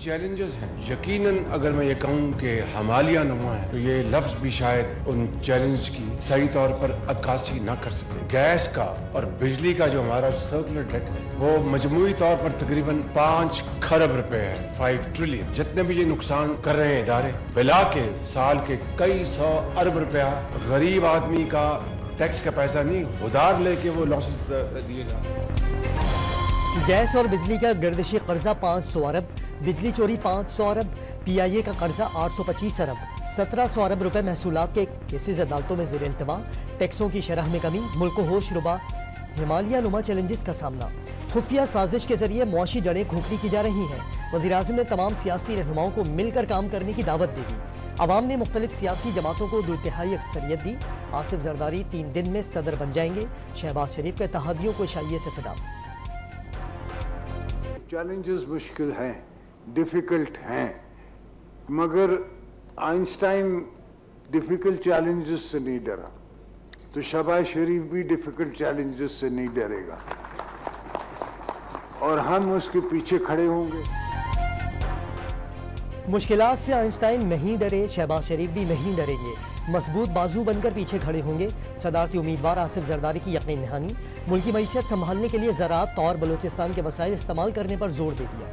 Challenges हैं, यकीनन अगर मैं ये कहूँ कि हमालिया नुमा है तो ये लफ्ज भी शायद उन चैलेंज की सही तौर पर अक्कासी ना कर सके। गैस का और बिजली का जो हमारा सर्कुलर डेट है वो मजमूई तौर पर तकरीबन 5 खरब रुपए है, 5 ट्रिलियन। जितने भी ये नुकसान कर रहे हैं इदारे मिला के साल के कई 100 अरब रुपया गरीब आदमी का टैक्स का पैसा नहीं उधार लेके वो लॉसेस दिए जा रहे हैं। गैस और बिजली का गर्दिशी कर्जा 500 अरब, बिजली चोरी 500 अरब, PIA का कर्जा 825 अरब, 1700 अरब रुपए महसूलात के केसेज अदालतों में ज़ेर इंतवा, टैक्सों की शरह में कमी, मुल्क को होश रुबा हिमालया नुमा चैलेंजेस का सामना, खुफिया साजिश के जरिए मुआशी जड़ें खोखली की जा रही हैं। वज़ीर-ए-आज़म ने तमाम सियासी रहनुमाओं को मिलकर काम करने की दावत दे दी। अवाम ने मुख्तलिफ सियासी जमातों को 2/3 अक्सरियत दी। आसिफ जरदारी 3 दिन में सदर बन जाएंगे। शहबाज शरीफ के इत्तेहादियों को शाइए से खिताब। चैलेंजेस मुश्किल हैं, डिफ़िकल्ट हैं, मगर आइंस्टाइन डिफ़िकल्ट चैलेंजेस से नहीं डरा, तो शहबाज शरीफ भी डिफ़िकल्ट चैलेंजेस से नहीं डरेगा और हम उसके पीछे खड़े होंगे। मुश्किलात से आइंस्टाइन नहीं डरे, शहबाज शरीफ भी नहीं डरेंगे, मजबूत बाजू बनकर पीछे खड़े होंगे। सदारती उम्मीदवार आसिफ जरदारी की यकीन दहानी। मुल्की मईशत संभालने के लिए ज़राअत और बलूचिस्तान के वसाइल इस्तेमाल करने पर जोर दे दिया।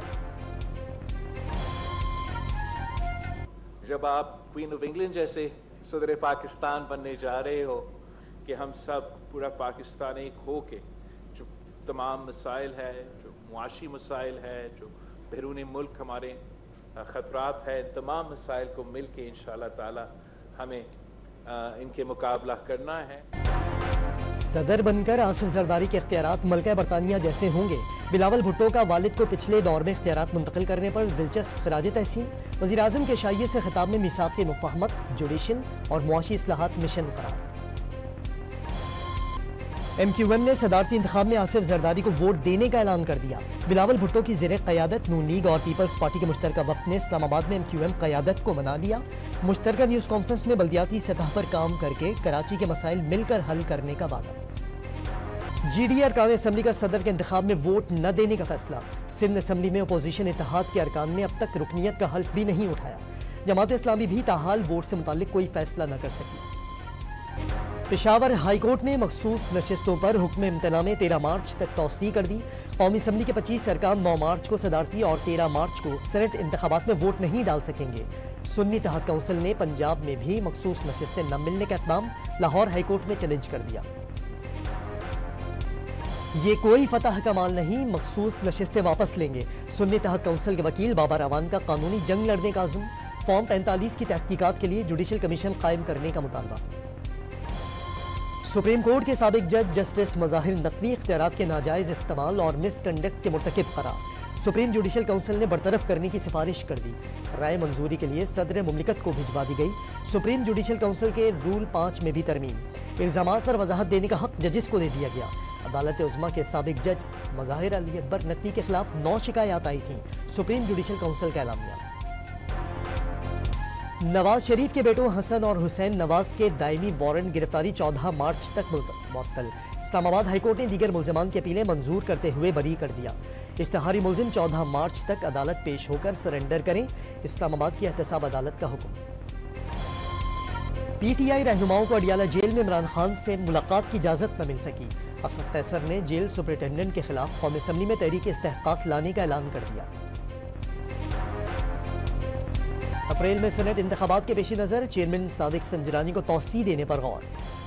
जब आप क्वीन ऑफ इंग्लैंड जैसे सदर पाकिस्तान बनने जा रहे हो कि हम सब पूरा पाकिस्तान एक हो के जो तमाम मसाइल है, जो मुआशी मसाइल है, जो बैरून मुल्क हमारे ख़तरात है, तमाम मसाइल को मिल के इंशाअल्लाह ताला हमें इनके मुकाबला करना है। सदर बनकर आसिफ जरदारी के इख्तियारात मलका बरतानिया जैसे होंगे। बिलावल भुट्टो का वालिद को पिछले दौर में इख्तियारात मुंतकिल करने पर दिलचस्प खराज तहसीन। वज़ीर-ए-आज़म के शाइए से खिताब में मीसाक के मुफाहमत, जुडिशल और मुआशी इस्लाहात मिशन करार। MQM ने सदारती इंतखाब में आसिफ जरदारी को वोट देने का ऐलान कर दिया। बिलावल भुट्टो की ज़ेर क़यादत नून लीग और पीपल्स पार्टी के मुश्तरका वफ़द ने इस्लामाबाद में MQM क़यादत को मना दिया। मुश्तरका न्यूज़ कॉन्फ्रेंस में बल्दियाती सतह पर काम करके कराची के मसाइल मिलकर हल करने का वादा। GDA अरकान असम्बली का सदर के इंतखाब में वोट न देने का फैसला। सिंध असम्बली में अपोजिशन इत्तेहाद के अरकान ने अब तक रुकनीत का हल्फ भी नहीं उठाया। जमात इस्लामी भी ताहाल वोट से मुताल्लिक कोई फैसला न कर सकी। पेशावर हाई कोर्ट ने मखसूस नशिस्तों पर हुक्म इम्तना में 13 मार्च तक तौसी कर दी। कौमी असम्बली के 25 अरकान 9 मार्च को सदारती और 13 मार्च को सेनेट इंतखाबात में वोट नहीं डाल सकेंगे। सुन्नी इत्तेहाद काउंसिल ने पंजाब में भी मखसूस नशिस्तें न मिलने का इत्माम लाहौर हाई कोर्ट में चैलेंज कर दिया। ये कोई फतह का माल नहीं, मखसूस नशिस्तें वापस लेंगे। सुन्नी इत्तेहाद काउंसिल के वकील बाबा रवान का कानूनी जंग लड़ने का अज़्म। फॉर्म 45 की तहकीकात के लिए जुडिशल कमीशन कायम करने का मुतालबा। सुप्रीम कोर्ट के साबिक जज जस्टिस मज़ाहिर नकवी इख्तियारात के नाजायज़ इस्तेमाल और मिसकंडक्ट के मुर्तकिब करार। सुप्रीम जुडिशल काउंसिल ने बरतरफ करने की सिफारिश कर दी। राय मंजूरी के लिए सदर मुमलिकत को भिजवा दी गई। सुप्रीम जुडिशल काउंसिल के रूल 5 में भी तरमीम। इल्ज़ामात पर वजाहत देने का हक जजिस को दे दिया गया। अदालत उज़्मा के साबिक जज मज़ाहिर अली अकबर नकवी के खिलाफ 9 शिकायत आई थीं। सुप्रीम जुडिशल काउंसिल का एलामिया। नवाज शरीफ के बेटों हसन और हुसैन नवाज के दायमी वारंट गिरफ्तारी 14 मार्च तक मुअत्तल। इस्लामाबाद हाईकोर्ट ने दीगर मुल्ज़मान की अपीलें मंजूर करते हुए बरी कर दिया। इश्तहारी मुल्ज़िम 14 मार्च तक अदालत पेश होकर सरेंडर करें। इस्लामाबाद की एहतसाब अदालत का हुक्म। PTI रहनुमाओं को अडियाला जेल में इमरान खान से मुलाकात की इजाज़त न मिल सकी। असद कैसर ने जेल सुपरिटेंडेंट के खिलाफ कौमी असम्बली में तहरीक इस्तेहकाक लाने का ऐलान कर दिया। अप्रैल में सेनेट इंतखाबात के पेश नज़र चेयरमैन सादिक संजरानी को तौसी देने पर गौर।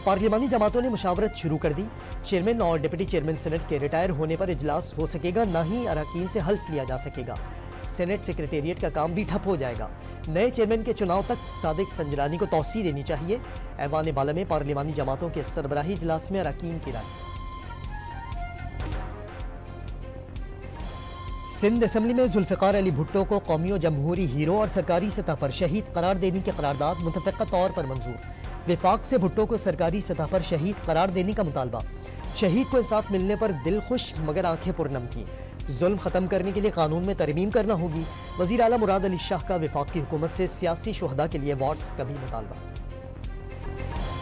पार्लिमानी जमातों ने मुशावरत शुरू कर दी। चेयरमैन और डिप्टी चेयरमैन सेनेट के रिटायर होने पर इजलास हो सकेगा, न ही अरकान से हल्फ लिया जा सकेगा। सेनेट सेक्रेटेरिएट का काम भी ठप हो जाएगा। नए चेयरमैन के चुनाव तक सादिक संजरानी को तौसी देनी चाहिए। ऐवान बाला में पार्लिमानी जमातों के सरबराही इजलास में अरकान की राय। सिंध असम्बली में जुल्फ़िकार अली भुट्टो को कौमी और जमहूरी हीरो और सरकारी सतह पर शहीद करार देने की करारदाद मुतफ़क़्क़ा तौर पर मंजूर। विफाक से भुट्टो को सरकारी सतह पर शहीद करार देने का मुतालबा। शहीद को इंसाफ मिलने पर दिल खुश मगर आंखें पुरनम थी। जुल्म खत्म करने के लिए कानून में तरमीम करना होगी। वज़ीर आला मुराद अली शाह का विफाक की हुकूमत से सियासी शुहदा के लिए अवार्ड्स का भी मुतालबा।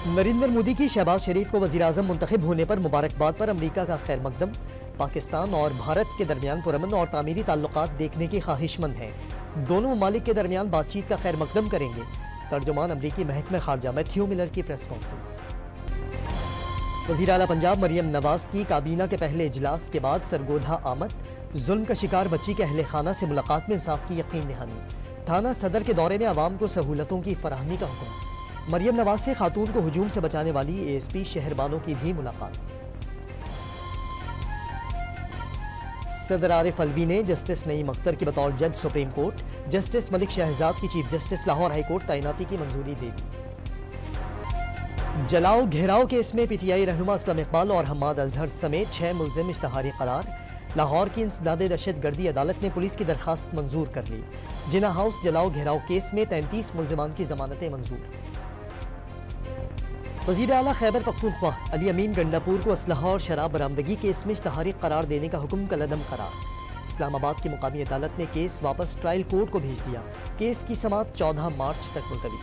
नरेंद्र मोदी की शहबाज शरीफ को वज़ीर आज़म मुंतखब होने पर मुबारकबाद पर अमरीका का खैर मकदम। पाकिस्तान और भारत के दरमियान पुरअमन और तामीरी ताल्लुकात देखने की ख्वाहिशमंद हैं। دونوں ممالک کے درمیان بات چیت کا خیر مقدم کریں گے۔ ترجمان امریکی محکمہ خارجہ میتھیو ملر کی پریس کانفرنس۔ وزیر اعلیٰ پنجاب مریم نواز کی کابینہ کے پہلے اجلاس کے بعد سرگودھا آمد، ظلم کا شکار بچی کے اہل خانہ سے ملاقات میں انصاف کی یقین دہانی، تھانہ صدر کے دورے میں عوام کو سہولتوں کی فراہمی کا حکم، مریم نواز سے خاتون کو ہجوم سے بچانے والی اے ایس پی شہربانوں کی بھی ملاقات۔ صدر عارف الوی نے جسٹس نعیم اختر کی بطور جج سپریم کورٹ، جسٹس ملک شہزاد کی chief justice Lahore high court تعیناتی کی منظوری دے دی۔ جلاؤ گھیراؤ کیس میں پی ٹی آئی رہنما اسلم اقبال اور حماد اظہر سمیت 6 ملزم اشتہاری قرار، لاہور کی انسداد دہشت گردی عدالت نے پولیس کی درخواست منظور کر لی، جناح ہاؤس جلاؤ گھیراؤ کیس میں 33 ملزمان کی ضمانتیں منظور۔ وزیر اعلیٰ خیبر پختونخوا علی امین گنڈاپور کو اسلحہ اور شراب برآمدگی کیس میں اشتہاری قرار دینے کا حکم کالعدم قرار، اسلام آباد کی مقامی عدالت نے کیس واپس ٹرائل کورٹ کو بھیج دیا، کیس کی سماعت 14 مارچ تک ملتوی۔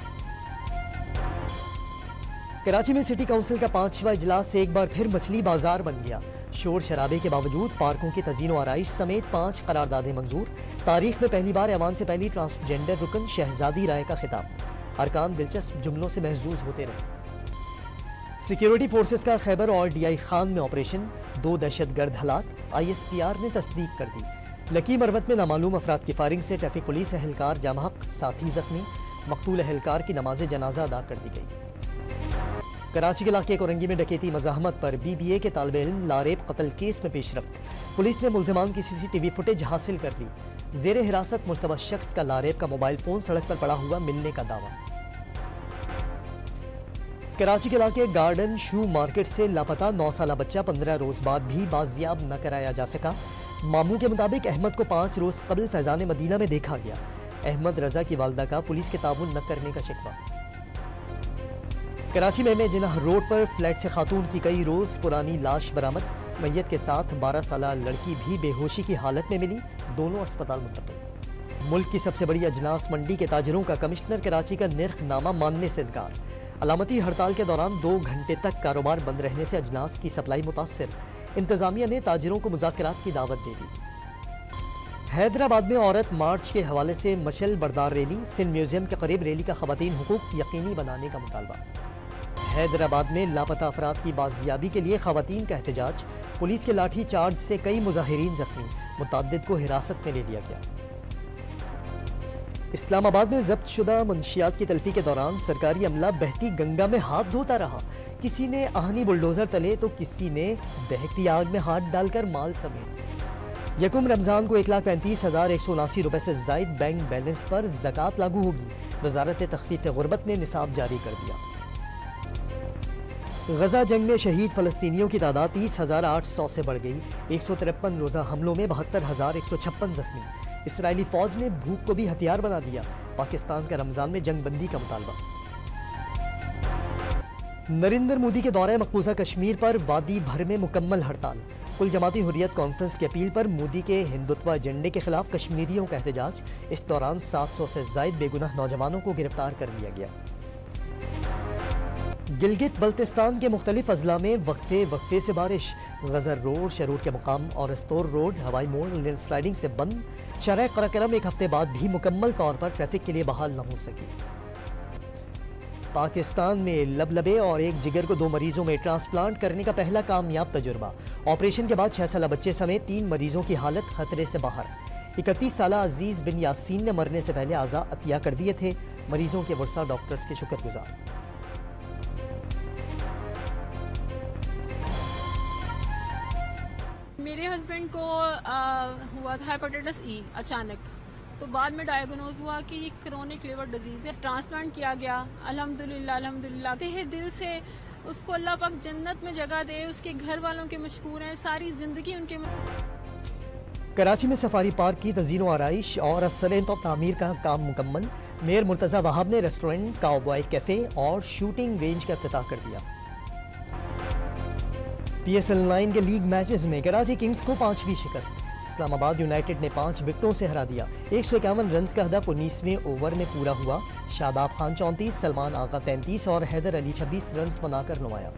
کراچی میں سٹی کونسل کا 5واں اجلاس ایک بار پھر مچھلی بازار بن گیا، شور شرابے کے باوجود پارکوں کی تزئین و آرائش سمیت 5 قراردادیں منظور، تاریخ میں پہلی بار ایوان سے پہلی ٹرانسجینڈر رکن شہزادی رائے کا خطاب، ارکان دلچسپ جملوں سے محظوظ ہوتے رہے۔ سیکیورٹی فورسز کا خیبر اور ڈی آئی خان میں آپریشن، 2 دہشت گرد ہلاک، آئی ایس پی آر نے تصدیق کر دی۔ لکی مروت میں نامعلوم افراد کی فائرنگ سے ٹریفک پولیس اہلکار جام حق، ساتھی زخمی، مقتول اہلکار کی نماز جنازہ ادا کر دی گئی۔ کراچی کے علاقے کورنگی میں ڈکیتی مزاحمت پر بی بی اے کے طالب علم لاریب قتل کیس میں پیش رفت، پولیس نے ملزمان کی سی سی ٹی وی فوٹیج حاصل کر لی، زیر حراست مشتبہ شخص کا لاریب کا موبائل فون سڑک پر پڑا ہوا ملنے کا دعویٰ۔ کراچی کے علاقے گارڈن شو مارکیٹ سے لاپتہ 9 سالہ بچہ 15 روز بعد بھی بازیاب نہ کرایا جا سکا، ماموں کے مطابق احمد کو 5 روز قبل فیضان مدینہ میں دیکھا گیا، احمد رضا کی والدہ کا پولیس کے تعاون نہ کرنے کا شکوہ۔ کراچی میں جناح روڈ پر فلیٹ سے خاتون کی کئی روز پرانی لاش برآمد، میت کے ساتھ 12 سالہ لڑکی بھی بے ہوشی کی حالت میں ملی، دونوں اسپتال منتقل۔ ملک کی سب سے بڑی اجناس منڈی کے تاجروں کا کمشنر کراچی کا نرخ نامہ ماننے سے انکار، علامتی ہڑتال کے دوران 2 گھنٹے تک کاروبار بند رہنے سے اجناس کی سپلائی متاثر، انتظامیہ نے تاجروں کو مذاکرات کی دعوت دے دی۔ حیدرآباد میں عورت مارچ کے حوالے سے مشل بردار ریلی، سندھ میوزیم کے قریب ریلی کا خواتین حقوق یقینی بنانے کا مطالبہ۔ حیدرآباد میں لاپتہ افراد کی بازیابی کے لیے خواتین کا احتجاج، پولیس کے لاٹھی چارج سے کئی مظاہرین زخمی، متعدد کو حراست میں لے لیا گیا۔ اسلام آباد میں ضبط شدہ منشیات کی تلفی کے دوران سرکاری عملہ بہتی گنگا میں ہاتھ دھوتا رہا، کسی نے آہنی بلڈوزر تلے تو کسی نے بہتی آگ میں ہاتھ ڈال کر مال سمیت۔ یکم رمضان کو 1,35,179 روپے سے زائد بینک بیلنس پر زکوٰۃ لاگو ہوگی، وزارت تخفیف غربت نے نصاب جاری کر دیا۔ غزہ جنگ میں شہید فلسطینیوں کی تعداد 30,800 سے بڑھ گئی، 153 روزہ حملوں میں 72,156 زخمی، اسرائیلی فوج نے بھوک کو بھی ہتھیار بنا دیا، پاکستان کا رمضان میں جنگ بندی کا مطالبہ۔ نریندر مودی کے دورہ مقبوضہ کشمیر پر وادی بھر میں مکمل ہڑتال، کل جماعتی حریت کانفرنس کی اپیل پر مودی کے ہندوتوا ایجنڈے کے خلاف کشمیریوں کا احتجاج، اس دوران 700 سے زائد بے گناہ نوجوانوں کو گرفتار کر لیا گیا۔ گلگت بلتستان کے مختلف اضلاع میں وقفے سے بارش، غزر روڈ، شرور کے مقام اور استور روڈ ہوائی موڑ لینڈ سلائیڈنگ سے بند، شارع قراقرم ایک ہفتے بعد بھی مکمل طور پر ٹریفک کے لیے بحال نہ ہو سکی۔ پاکستان میں لبلبے اور ایک جگر کو 2 مریضوں میں ٹرانسپلانٹ کرنے کا پہلا کامیاب تجربہ، آپریشن کے بعد 6 سالہ بچے سمیت 3 مریضوں کی حالت خطرے سے باہر۔ 31 سالہ عزیز بن یاسین نے مرنے سے پہلے اعضاء عطیہ کر دیے تھے، مریضوں کے ورثاء ڈاکٹرز کے شکر گزار۔ میرے ہسبینڈ کو ہوا تھا ہیپاٹائٹس ای اچانک، تو بعد میں ڈائیگنوز ہوا کہ یہ کرونک لیور ڈیزیز ہے، ٹرانسپلانٹ کیا گیا، الحمدللہ تہہ دل سے اس کو اللہ پاک جنت میں جگہ دے، اس کے گھر والوں کے مشکور ہیں، ساری زندگی ان کے کراچی میں سفاری پارک کی تزئین و آرائش اور اصل تعمیر کا کام مکمل، میئر مرتضی وہاب نے ریسٹورنٹ، کاؤبوائے کیفے اور شوٹنگ رینج کا افتتاح کر دیا۔ پی ایس ایل 9 کے لیگ میچز میں کراچی کنگز کو 5ویں شکست، اسلام آباد یونائیٹڈ نے 5 وکٹوں سے ہرا دیا، 151 رنز کا ہدف 19ویں اوور میں پورا ہوا، شاداب خان 34، سلمان آغا 33 اور حیدر علی 26 رنز بنا کر نمایاں۔